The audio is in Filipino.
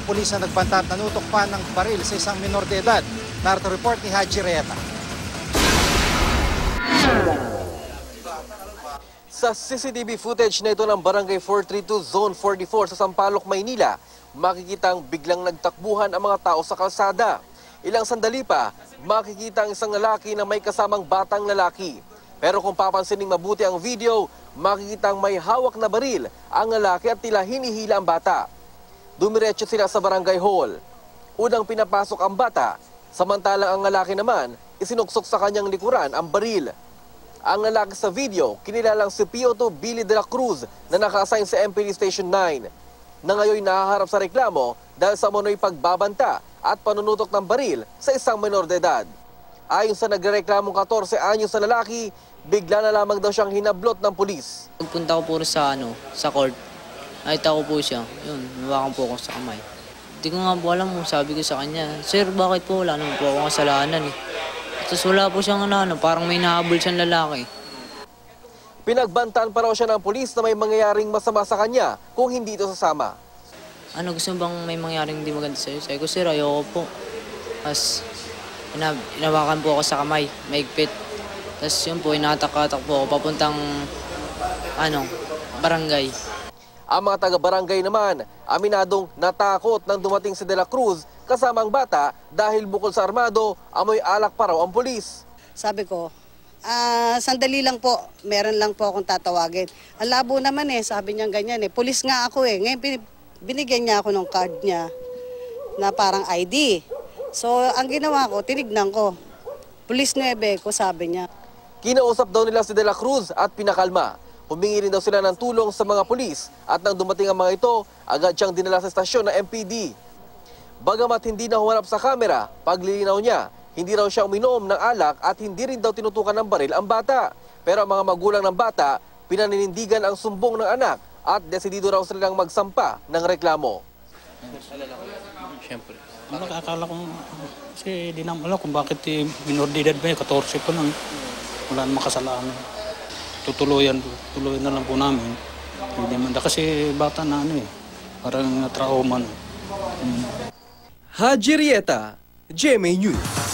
Pulis na nagbanta at nanutok pa ng baril sa isang minor de edad. Narito report ni Haji Rieta. Sa CCTV footage na ito ng Barangay 432 Zone 44 sa Sampaloc, Maynila, makikitang biglang nagtakbuhan ang mga tao sa kalsada. Ilang sandali pa, makikita ang isang lalaki na may kasamang batang lalaki. Pero kung papansinin mabuti ang video, makikitang may hawak na baril ang lalaki at tila hinihila ang bata. Dumiretso sila sa barangay hall. Unang pinapasok ang bata, samantalang ang lalaki naman isinuksok sa kanyang likuran ang baril. Ang lalaki sa video, kinilalang si Pioto Billy de la Cruz na naka-assign sa MPD Station 9, na ngayon nahaharap sa reklamo dahil sa umano'y pagbabanta at panunutok ng baril sa isang minor de edad. Ayon sa nagreklamong 14 anyos na lalaki, bigla na lamang daw siyang hinablot ng pulis. Pagpunta ko po sa court, nakita ko po siya. Yun, nawakan po ako sa kamay. Hindi ko nga po alam kung sabi ko sa kanya, "Sir, bakit po? Wala naman po akong kasalanan eh." Tapos wala po siyang parang may nahabol siyang lalaki. Pinagbantaan pa raw siya ng pulis na may mangyayaring masama sa kanya kung hindi ito sasama. Gusto mo bang may mangyaring hindi maganda sa'yo? Sabi ko, "Sir, ayoko po." Tapos inawakan po ako sa kamay, maigpit. Tapos yun po, inatak-atak po ako papuntang barangay. Ang mga taga-barangay naman, aminadong natakot nang dumating si De La Cruz kasama ang bata dahil bukod sa armado, amoy alak pa raw ang pulis. Sabi ko, sandali lang po, meron lang po akong tatawagin. Ang labo naman sabi niya ganyan pulis nga ako Ngayon binigyan niya ako ng card niya na parang ID. So ang ginawa ko, tinignan ko. Pulis 9 ko, sabi niya. Kinausap daw nila si De La Cruz at pinakalma. Humingi rin daw sila ng tulong sa mga pulis at nang dumating ang mga ito, agad siyang dinala sa estasyon ng MPD. Bagamat hindi na humarap sa kamera, paglilinaw niya, hindi raw siya uminom ng alak at hindi rin daw tinutukan ng baril ang bata. Pero ang mga magulang ng bata, pinaninindigan ang sumbong ng anak at desidido raw silang magsampa ng reklamo. Siyempre, nakakala ko kasi di naman alam kung bakit minor de edad ba 14 pa lang. Wala namang kasalanan. Tutuloyan na lang po namin. Hindi man kasi bata na parang na-trauma. Haji Rieta, GMA News.